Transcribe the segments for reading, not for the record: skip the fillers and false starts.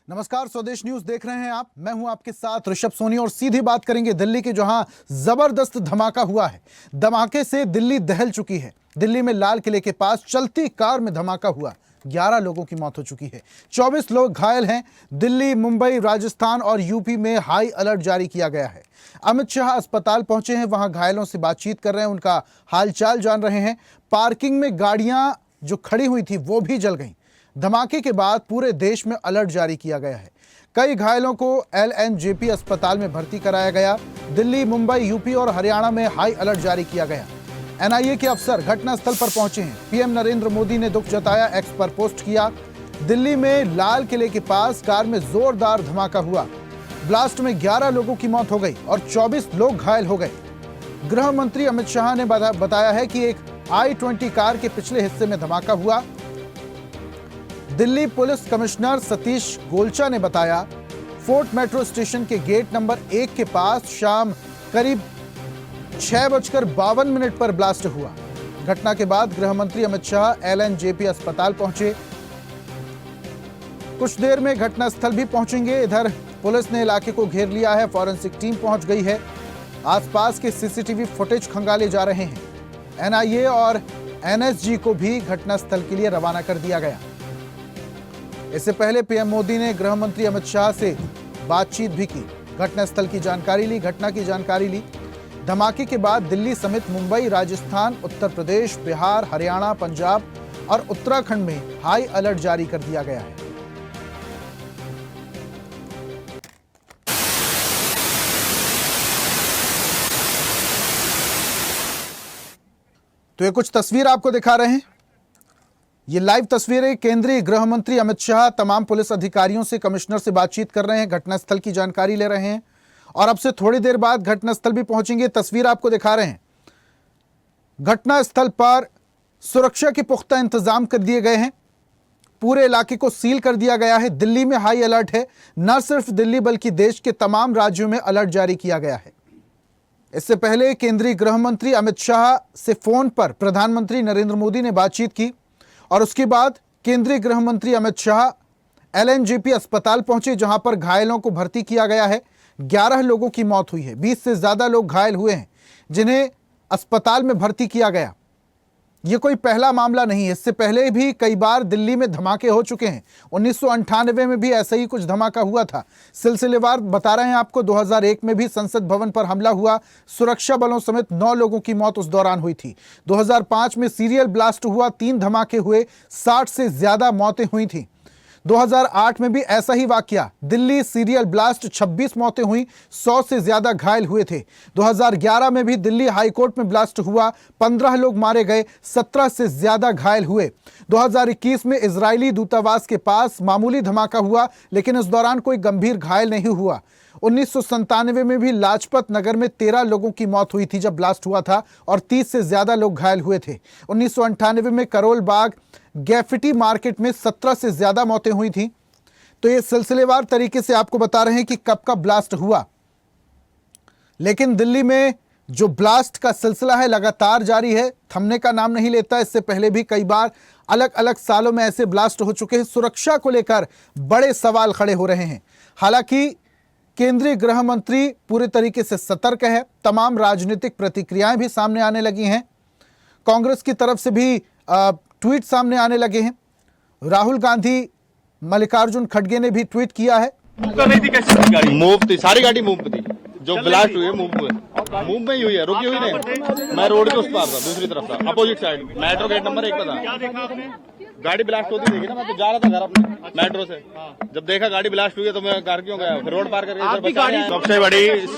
नमस्कार, स्वदेश न्यूज देख रहे हैं आप। मैं हूं आपके साथ ऋषभ सोनी और सीधी बात करेंगे दिल्ली के, जहां जबरदस्त धमाका हुआ है। धमाके से दिल्ली दहल चुकी है। दिल्ली में लाल किले के पास चलती कार में धमाका हुआ, 11 लोगों की मौत हो चुकी है, 24 लोग घायल हैं। दिल्ली, मुंबई, राजस्थान और यूपी में हाई अलर्ट जारी किया गया है। अमित शाह अस्पताल पहुंचे हैं, वहां घायलों से बातचीत कर रहे हैं, उनका हालचाल जान रहे हैं। पार्किंग में गाड़ियां जो खड़ी हुई थी वो भी जल गईं। धमाके के बाद पूरे देश में अलर्ट जारी किया गया है। कई घायलों को LNJP अस्पताल में भर्ती कराया गया। दिल्ली, मुंबई, यूपी और हरियाणा में हाई अलर्ट जारी किया गया। NIA के अफसर घटनास्थल पर पहुंचे हैं। PM नरेंद्र मोदी ने दुख जताया, एक्स पर पोस्ट किया। दिल्ली में लाल किले के पास कार में जोरदार धमाका हुआ। ब्लास्ट में 11 लोगों की मौत हो गई और 24 लोग घायल हो गए। गृह मंत्री अमित शाह ने बताया है कि एक I-20 कार के पिछले हिस्से में धमाका हुआ। दिल्ली पुलिस कमिश्नर सतीश गोलचा ने बताया, फोर्ट मेट्रो स्टेशन के गेट नंबर 1 के पास शाम करीब 6:52 पर ब्लास्ट हुआ। घटना के बाद गृह मंत्री अमित शाह LNJP अस्पताल पहुंचे। कुछ देर में घटनास्थल भी पहुंचेंगे। इधर पुलिस ने इलाके को घेर लिया है, फॉरेंसिक टीम पहुंच गई है। आसपास के CCTV फुटेज खंगाले जा रहे हैं। NIA और NSG को भी घटनास्थल के लिए रवाना कर दिया गया। इससे पहले PM मोदी ने गृह मंत्री अमित शाह से बातचीत भी की, घटनास्थल की जानकारी ली, घटना की जानकारी ली। धमाके के बाद दिल्ली समेत मुंबई, राजस्थान, उत्तर प्रदेश, बिहार, हरियाणा, पंजाब और उत्तराखंड में हाई अलर्ट जारी कर दिया गया है। तो ये कुछ तस्वीर आपको दिखा रहे हैं। ये लाइव तस्वीरें। केंद्रीय गृह मंत्री अमित शाह तमाम पुलिस अधिकारियों से, कमिश्नर से बातचीत कर रहे हैं, घटनास्थल की जानकारी ले रहे हैं और अब से थोड़ी देर बाद घटनास्थल भी पहुंचेंगे। तस्वीर आपको दिखा रहे हैं। घटनास्थल पर सुरक्षा के पुख्ता इंतजाम कर दिए गए हैं। पूरे इलाके को सील कर दिया गया है। दिल्ली में हाई अलर्ट है। न सिर्फ दिल्ली बल्कि देश के तमाम राज्यों में अलर्ट जारी किया गया है। इससे पहले केंद्रीय गृह मंत्री अमित शाह से फोन पर प्रधानमंत्री नरेंद्र मोदी ने बातचीत की और उसके बाद केंद्रीय गृह मंत्री अमित शाह LNJP अस्पताल पहुंचे, जहां पर घायलों को भर्ती किया गया है। 11 लोगों की मौत हुई है, 20 से ज्यादा लोग घायल हुए हैं, जिन्हें अस्पताल में भर्ती किया गया। यह कोई पहला मामला नहीं है। इससे पहले भी कई बार दिल्ली में धमाके हो चुके हैं। 1998 में भी ऐसा ही कुछ धमाका हुआ था। सिलसिलेवार बता रहे हैं आपको। 2001 में भी संसद भवन पर हमला हुआ, सुरक्षा बलों समेत 9 लोगों की मौत उस दौरान हुई थी। 2005 में सीरियल ब्लास्ट हुआ, 3 धमाके हुए, 60 से ज्यादा मौतें हुई थी। 2008 में भी ऐसा ही वाकया, दिल्ली सीरियल ब्लास्ट, 26 मौतें हुई, 100 से ज्यादा घायल हुए थे। 2011 में भी दिल्ली हाईकोर्ट में ब्लास्ट हुआ, 15 लोग मारे गए, 17 से ज्यादा घायल हुए। 2021 में इजरायली दूतावास के पास मामूली धमाका हुआ, लेकिन इस दौरान कोई गंभीर घायल नहीं हुआ। 1997 में भी लाजपत नगर में 13 लोगों की मौत हुई थी जब ब्लास्ट हुआ था और 30 से ज्यादा लोग घायल हुए थे। 1998 में करोल बाग गैफिटी मार्केट में 17 से ज्यादा मौतें हुई थी। तो ये सिलसिलेवार तरीके से आपको बता रहे हैं कि कब कब ब्लास्ट हुआ। लेकिन दिल्ली में जो ब्लास्ट का सिलसिला है लगातार जारी है, थमने का नाम नहीं लेता। इससे पहले भी कई बार अलग अलग सालों में ऐसे ब्लास्ट हो चुके हैं। सुरक्षा को लेकर बड़े सवाल खड़े हो रहे हैं। हालांकि केंद्रीय गृह मंत्री पूरे तरीके से सतर्क है। तमाम राजनीतिक प्रतिक्रियाएं भी सामने आने लगी हैं। कांग्रेस की तरफ से भी ट्वीट सामने आने लगे हैं। राहुल गांधी, मल्लिकार्जुन खड़गे ने भी ट्वीट किया है। मूव थी, सारी गाड़ी मूव थी। जो ब्लास्ट हुई है मूव में ही हुई है, रुकी हुई नहीं। मैं रोड के उस पार था, दूसरी तरफ था, opposite side, metro gate number 1 पे था। गाड़ी ब्लास्ट होती देखी ना, मैं तो जा रहा था घर अपने मेट्रो से। जब देखा गाड़ी ब्लास्ट हुई है तो मैं घर क्यों गया, फिर रोड पार करके।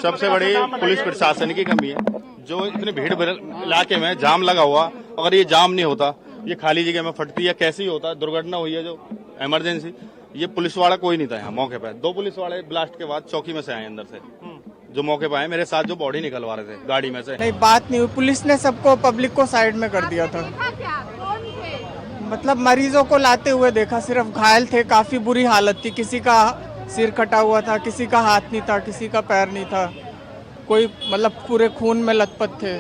सबसे बड़ी पुलिस प्रशासन की कमी है। जो इतनी भीड़ इलाके में जाम लगा हुआ, अगर ये जाम नहीं होता, ये खाली जगह में फटती है, कैसे ही होता। दुर्घटना हुई है जो इमरजेंसी, ये पुलिस वाला कोई नहीं था यहाँ मौके पे। 2 पुलिस वाले ब्लास्ट के बाद चौकी में से आए अंदर से, जो मौके पे आए। मेरे साथ जो बॉडी निकलवा रहे थे गाड़ी में से। नहीं, बात नहीं हुई। पुलिस ने सबको, पब्लिक को साइड में कर दिया था। मतलब मरीजों को लाते हुए देखा, सिर्फ घायल थे, काफी बुरी हालत थी। किसी का सिर कटा हुआ था, किसी का हाथ नहीं था, किसी का पैर नहीं था। कोई मतलब पूरे खून में लथपथ थे।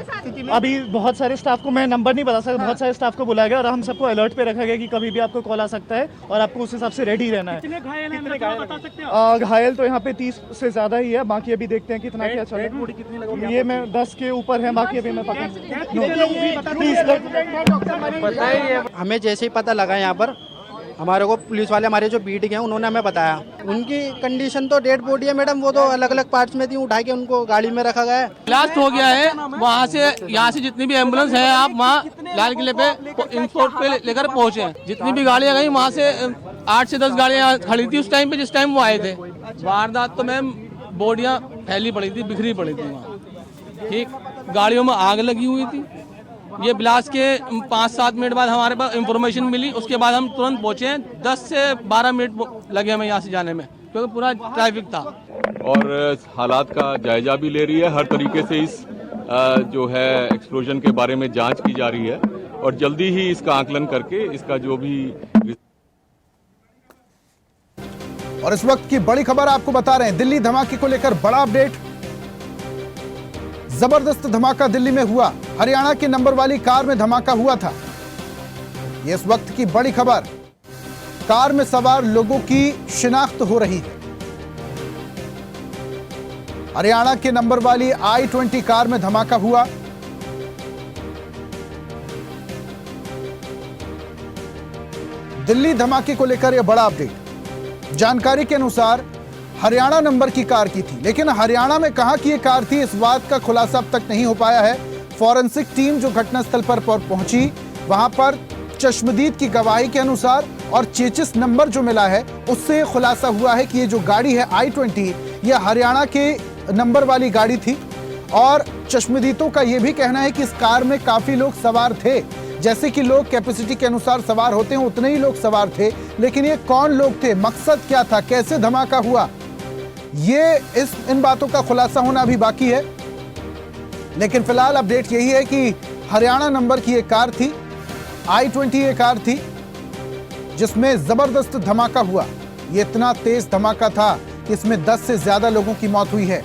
अभी बहुत सारे स्टाफ को मैं नंबर नहीं बता सकता, बहुत सारे स्टाफ को बुलाया गया और हम सबको अलर्ट पे रखा गया कि कभी भी आपको कॉल आ सकता है और आपको उस हिसाब से रेडी रहना है। कितने घायल हैं बता सकते हैं? घायल तो यहाँ पे 30 से ज्यादा ही है, बाकी अभी देखते हैं कितना क्या चल रहा है। ये मैं 10 के ऊपर है, बाकी अभी मैं हमें जैसे ही पता लगा यहाँ पर हमारे को पुलिस वाले हमारे जो बीट गए उन्होंने हमें बताया उनकी कंडीशन तो डेड बॉडी है मैडम, वो तो अलग अलग पार्ट्स में थी, उठा के उनको गाड़ी में रखा गया है। ब्लास्ट हो गया है, वहाँ से यहाँ से जितनी भी एम्बुलेंस है आप वहाँ लाल किले पे इंपोर्ट पे लेकर पहुँचे हैं। जितनी भी गाड़ियाँ गई वहाँ से 8 से 10 गाड़ियाँ खड़ी थी उस टाइम पे जिस टाइम वो आए थे। वारदात तो मैम बॉडियाँ फैली पड़ी थी, बिखरी पड़ी थी वहाँ, ठीक, गाड़ियों में आग लगी हुई थी। ये ब्लास्ट के 5-7 मिनट बाद हमारे पास इंफॉर्मेशन मिली, उसके बाद हम तुरंत पहुंचे हैं। 10 से 12 मिनट लगे हमें यहाँ से जाने में, क्योंकि पूरा ट्रैफिक था। और हालात का जायजा भी ले रही है, हर तरीके से इस जो है एक्सप्लोजन के बारे में जांच की जा रही है और जल्दी ही इसका आकलन करके इसका जो भी। और इस वक्त की बड़ी खबर आपको बता रहे हैं, दिल्ली धमाके को लेकर बड़ा अपडेट। जबरदस्त धमाका दिल्ली में हुआ, हरियाणा की नंबर वाली कार में धमाका हुआ था। ये इस वक्त की बड़ी खबर। कार में सवार लोगों की शिनाख्त हो रही है। हरियाणा के नंबर वाली i20 कार में धमाका हुआ। दिल्ली धमाके को लेकर यह बड़ा अपडेट। जानकारी के अनुसार हरियाणा नंबर की कार की थी, लेकिन हरियाणा में कहां की यह कार थी इस बात का खुलासा अब तक नहीं हो पाया है। फॉरेंसिक टीम जो घटनास्थल पर पहुंची, वहां पर चश्मदीद की गवाही के अनुसार और चेचिस नंबर जो मिला है उससे खुलासा हुआ है कि ये जो गाड़ी है i20 ये हरियाणा के नंबर वाली गाड़ी थी। और चश्मदीदों का यह भी कहना है कि इस कार में काफी लोग सवार थे, जैसे कि लोग कैपेसिटी के अनुसार सवार होते हैं उतने ही लोग सवार थे। लेकिन ये कौन लोग थे, मकसद क्या था, कैसे धमाका हुआ, ये इन बातों का खुलासा होना अभी बाकी है। लेकिन फिलहाल अपडेट यही है कि हरियाणा नंबर की एक कार थी, i20 ये कार थी जिसमें जबरदस्त धमाका हुआ। ये इतना तेज धमाका था कि इसमें 10 से ज्यादा लोगों की मौत हुई है,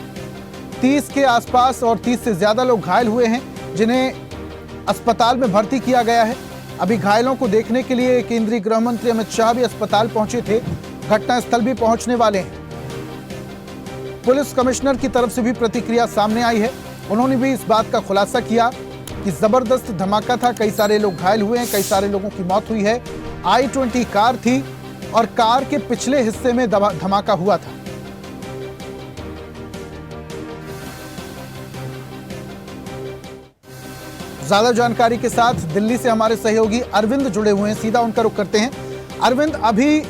30 के आसपास और 30 से ज्यादा लोग घायल हुए हैं, जिन्हें अस्पताल में भर्ती किया गया है। अभी घायलों को देखने के लिए केंद्रीय गृह मंत्री अमित शाह भी अस्पताल पहुंचे थे, घटनास्थल भी पहुंचने वाले हैं। पुलिस कमिश्नर की तरफ से भी प्रतिक्रिया सामने आई है, उन्होंने भी इस बात का खुलासा किया कि जबरदस्त धमाका था, कई सारे लोग घायल हुए हैं, कई सारे लोगों की मौत हुई है। i20 कार थी और कार के पिछले हिस्से में धमाका हुआ था। ज्यादा जानकारी के साथ दिल्ली से हमारे सहयोगी अरविंद जुड़े हुए हैं, सीधा उनका रुख करते हैं। अरविंद, अभी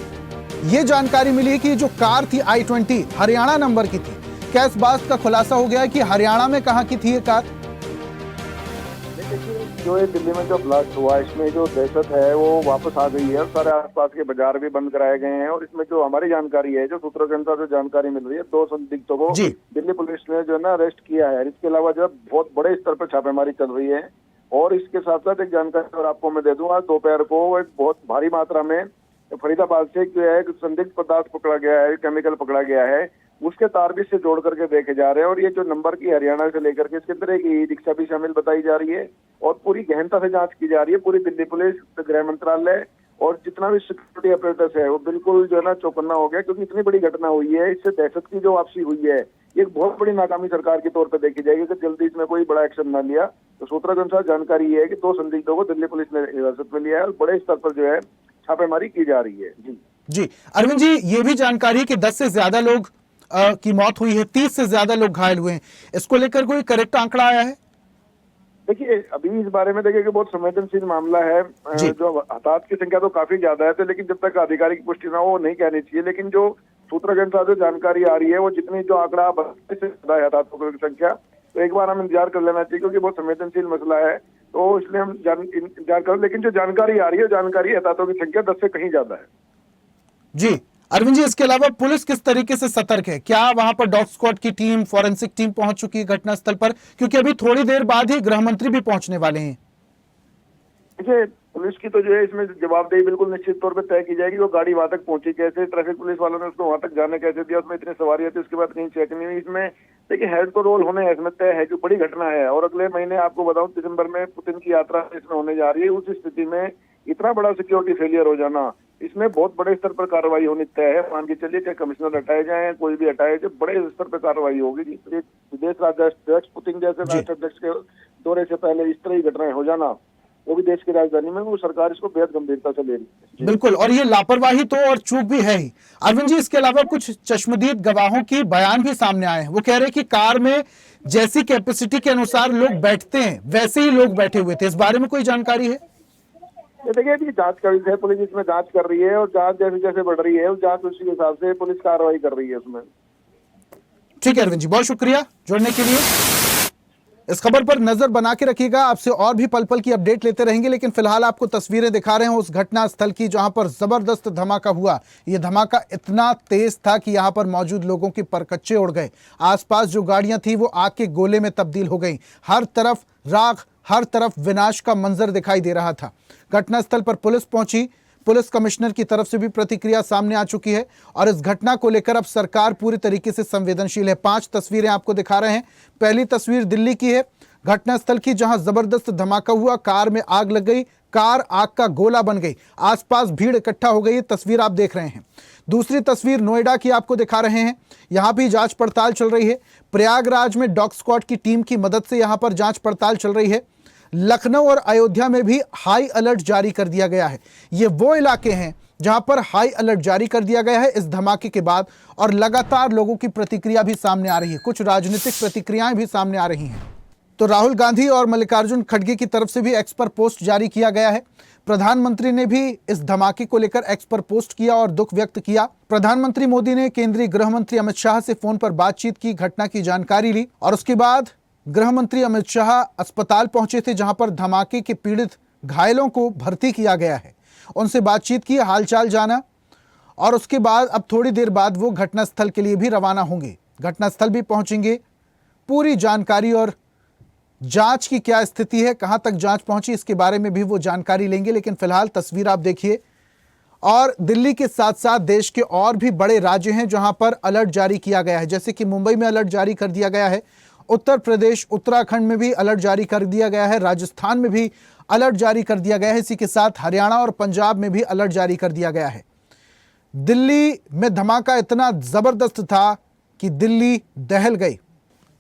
ये जानकारी मिली है कि जो कार थी i20 हरियाणा नंबर की थी, क्या इस बात का खुलासा हो गया है कि हरियाणा में कहां की थी ये कार? जो ये दिल्ली में जो ब्लास्ट हुआ इसमें जो दहशत है वो वापस आ गई है। सारे आसपास के बाजार भी बंद कराए गए हैं और इसमें जो हमारी जानकारी है, जो सूत्रों के अनुसार जो जानकारी मिल रही है, 2 संदिग्धों को दिल्ली पुलिस ने जो है ना अरेस्ट किया है। इसके अलावा जो बहुत बड़े स्तर पर छापेमारी चल रही है। और इसके साथ साथ एक जानकारी और आपको मैं दे दूंगा, दोपहर को एक बहुत भारी मात्रा में फरीदाबाद से जो है संदिग्ध पदार्थ पकड़ा गया है, केमिकल पकड़ा गया है, उसके तार भी से जोड़ करके देखे जा रहे हैं। और ये जो नंबर की हरियाणा से लेकर के इसके अंदर एक ई रिक्शा भी शामिल बताई जा रही है और पूरी गहनता से जांच की जा रही है। पूरी दिल्ली पुलिस, गृह मंत्रालय और जितना भी सिक्योरिटी ऑपरेटर्स है वो बिल्कुल जो है ना चौकन्ना हो गया, क्योंकि इतनी बड़ी घटना हुई है। इससे दहशत की जो वापसी हुई है ये बहुत बड़ी नाकामी सरकार के तौर पर देखी जाएगी कि जल्दी इसमें कोई बड़ा एक्शन न लिया। तो सूत्रों के अनुसार जानकारी ये है कि 2 संदिग्धों को दिल्ली पुलिस ने हिरासत में लिया है और बड़े स्तर पर जो है छापेमारी की जा रही है। जी अरविंद जी, ये भी जानकारी कि 10 से ज्यादा लोग की मौत हुई है, 30 से ज्यादा लोग घायल हुए हैं, इसको लेकर कोई करेक्ट आंकड़ा आया है? देखिए, अभी इस बारे में देखिए कि बहुत संवेदनशील मामला है। जो हताहत की संख्या तो काफी ज्यादा है, तो लेकिन जब तक आधिकारिक पुष्टि ना हो वो नहीं कहनी चाहिए। लेकिन जो सूत्रों के अनुसार जो जानकारी आ रही है वो जितनी जो आंकड़ा 32 से ज्यादा है हताहतों की संख्या, तो एक बार हम इंतजार कर लेना चाहिए, क्योंकि बहुत संवेदनशील मसला है। तो इसलिए हम इंतजार कर, लेकिन जो जानकारी आ रही है जानकारी हताहतों की संख्या 10 से कहीं ज्यादा है। जी अरविंद जी, इसके अलावा पुलिस किस तरीके से सतर्क है? क्या वहां पर डॉग स्क्वाड की टीम, फॉरेंसिक टीम पहुंच चुकी है घटनास्थल पर? क्योंकि अभी थोड़ी देर बाद ही गृह मंत्री भी पहुंचने वाले हैं। देखिए, पुलिस की तो जो है इसमें जवाबदेही बिल्कुल निश्चित तौर पे तय की जाएगी। वो गाड़ी वहां तक पहुंची कैसे, ट्रैफिक पुलिस वालों ने उसको वहां तक जाने कैसे दिया, उसमें इतनी सवारी थी, उसके बाद कहीं चेक नहीं हुई। इसमें देखिए हेड तो रोल होने हैं, इसमें तय है कि बड़ी घटना है। और अगले महीने आपको बताऊं दिसंबर में पुतिन की यात्रा इसमें होने जा रही है। उस स्थिति में इतना बड़ा सिक्योरिटी फेलियर हो जाना, इसमें बहुत बड़े स्तर पर कार्रवाई होनी तय है। मान के चलिए चाहे कमिश्नर हटाए जाए, कोई भी हटाए जाए, बड़े स्तर पर कार्रवाई होगी। विदेश राष्ट्राध्यक्ष पुतिन जैसे राष्ट्राध्यक्ष के दौरे से पहले इस तरह की घटनाएं हो जाना, वो भी देश की राजधानी में, वो सरकार इसको बेहद गंभीरता से ले रही है। बिल्कुल, और ये लापरवाही तो और चूक भी है ही। अरविंद जी, इसके अलावा कुछ चश्मदीद गवाहों की बयान भी सामने आए हैं। वो कह रहे हैं कि कार में जैसी कैपेसिटी के अनुसार लोग बैठते हैं वैसे ही लोग बैठे हुए थे। इस बारे में कोई जानकारी है? ये देखिए अभी जांच कर रही है पुलिस, इसमें जांच कर रही है और जांच जैसे जैसे बढ़ रही है उस जांच उसी हिसाब से पुलिस कार्रवाई कर रही है उसमें। ठीक है अरविंद जी, बहुत शुक्रिया जुड़ने के लिए। इस खबर पर नजर बना के रखिएगा, आपसे और भी पल पल की अपडेट लेते रहेंगे। लेकिन फिलहाल आपको तस्वीरें दिखा रहे हैं उस घटना स्थल की जहां पर जबरदस्त धमाका हुआ। यह धमाका इतना तेज था कि यहां पर मौजूद लोगों के परकच्चे उड़ गए। आसपास जो गाड़ियां थी वो आग के गोले में तब्दील हो गई। हर तरफ राख, हर तरफ विनाश का मंजर दिखाई दे रहा था। घटनास्थल पर पुलिस पहुंची, पुलिस कमिश्नर की तरफ से भी प्रतिक्रिया सामने आ चुकी है और इस घटना को लेकर अब सरकार पूरी तरीके से संवेदनशील है। 5 तस्वीरें आपको दिखा रहे हैं। पहली तस्वीर दिल्ली की है, घटनास्थल की, जहां जबरदस्त धमाका हुआ, कार में आग लग गई, कार आग का गोला बन गई, आसपास भीड़ इकट्ठा हो गई। तस्वीर आप देख रहे हैं। दूसरी तस्वीर नोएडा की आपको दिखा रहे हैं। यहां भी जांच पड़ताल चल रही है। प्रयागराज में डॉग स्क्वाड की टीम की मदद से यहां पर जांच पड़ताल चल रही है। लखनऊ और अयोध्या में भी हाई अलर्ट जारी कर दिया गया है। ये वो इलाके हैं जहां पर हाई अलर्ट जारी कर दिया गया है इस धमाके के बाद, और लगातार लोगों की प्रतिक्रिया भी सामने आ रही है। कुछ राजनीतिक प्रतिक्रियाएं भी सामने आ रही हैं। तो राहुल गांधी और मल्लिकार्जुन खड़गे की तरफ से भी एक्स पर पोस्ट जारी किया गया है। प्रधानमंत्री ने भी इस धमाके को लेकर एक्स पर पोस्ट किया और दुख व्यक्त किया। प्रधानमंत्री मोदी ने केंद्रीय गृह मंत्री अमित शाह से फोन पर बातचीत की, घटना की जानकारी ली और उसके बाद गृह मंत्री अमित शाह अस्पताल पहुंचे थे जहां पर धमाके के पीड़ित घायलों को भर्ती किया गया है। उनसे बातचीत की, हालचाल जाना और उसके बाद अब थोड़ी देर बाद वो घटनास्थल के लिए भी रवाना होंगे। घटनास्थल भी पहुंचेंगे, पूरी जानकारी और जांच की क्या स्थिति है, कहां तक जांच पहुंची, इसके बारे में भी वो जानकारी लेंगे। लेकिन फिलहाल तस्वीर आप देखिए। और दिल्ली के साथ साथ देश के और भी बड़े राज्य हैं जहां पर अलर्ट जारी किया गया है, जैसे कि मुंबई में अलर्ट जारी कर दिया गया है, उत्तर प्रदेश, उत्तराखंड में भी अलर्ट जारी कर दिया गया है, राजस्थान में भी अलर्ट जारी कर दिया गया है। इसी के साथ हरियाणा और पंजाब में भी अलर्ट जारी कर दिया गया है। दिल्ली में धमाका इतना जबरदस्त था कि दिल्ली दहल गई।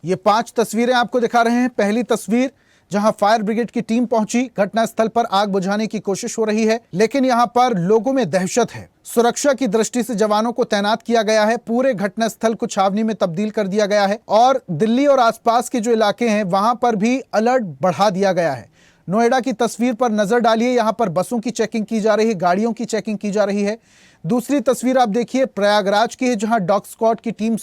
ये 5 तस्वीरें आपको दिखा रहे हैं। पहली तस्वीर जहां फायर ब्रिगेड की टीम पहुंची, घटनास्थल पर आग बुझाने की कोशिश हो रही है, लेकिन यहां पर लोगों में दहशत है। सुरक्षा की दृष्टि से जवानों को तैनात किया गया है। पूरे घटनास्थल को छावनी में तब्दील कर दिया गया है और दिल्ली और आसपास के जो इलाके हैं वहां पर भी अलर्ट बढ़ा दिया गया है। नोएडा की तस्वीर पर नजर डालिए, यहां पर बसों की चेकिंग की जा रही है, गाड़ियों की चेकिंग की जा रही है। दूसरी तस्वीर आप देखिए प्रयागराज की है, जहां डॉग स्क्वाड की टीम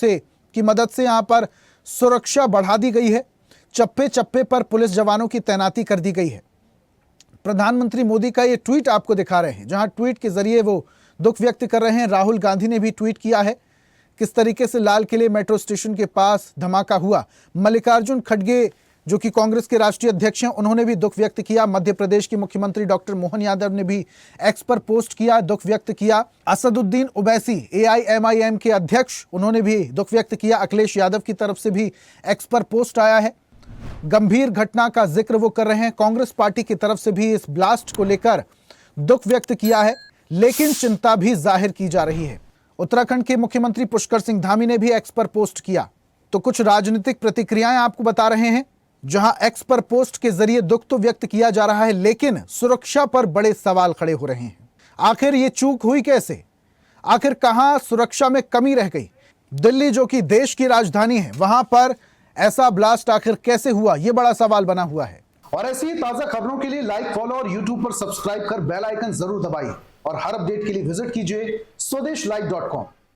की मदद से यहां पर सुरक्षा बढ़ा दी गई है। चप्पे चप्पे पर पुलिस जवानों की तैनाती कर दी गई है। प्रधानमंत्री मोदी का ये ट्वीट आपको दिखा रहे हैं, जहां ट्वीट के जरिए वो दुख व्यक्त कर रहे हैं। राहुल गांधी ने भी ट्वीट किया है किस तरीके से लाल किले मेट्रो स्टेशन के पास धमाका हुआ। मल्लिकार्जुन खड़गे जो कि कांग्रेस के राष्ट्रीय अध्यक्ष हैं, उन्होंने भी दुख व्यक्त किया। मध्य प्रदेश के मुख्यमंत्री डॉक्टर मोहन यादव ने भी एक्स पर पोस्ट किया, दुख व्यक्त किया। असदुद्दीन ओवैसी AIMIM के अध्यक्ष, उन्होंने भी दुख व्यक्त किया। अखिलेश यादव की तरफ से भी एक्स पर पोस्ट आया है। गंभीर घटना का जिक्र वो कर रहे हैं। कांग्रेस पार्टी की तरफ से भी इस ब्लास्ट को लेकर दुख व्यक्त किया है, लेकिन चिंता भी जाहिर की जा रही है। उत्तराखंड के मुख्यमंत्री पुष्कर सिंह धामी ने भी एक्स पर पोस्ट किया। तो कुछ राजनीतिक प्रतिक्रियाएं आपको बता रहे हैं, जहां एक्स पर पोस्ट के जरिए दुख तो व्यक्त किया जा रहा है, लेकिन सुरक्षा पर बड़े सवाल खड़े हो रहे हैं। आखिर ये चूक हुई कैसे? आखिर कहां सुरक्षा में कमी रह गई? दिल्ली जो कि देश की राजधानी है, वहां पर ऐसा ब्लास्ट आखिर कैसे हुआ, यह बड़ा सवाल बना हुआ है। और ऐसी ही ताजा खबरों के लिए लाइक, फॉलो और यूट्यूब पर सब्सक्राइब कर बेल आइकन जरूर दबाइए और हर अपडेट के लिए विजिट कीजिए स्वदेशलाइव.com।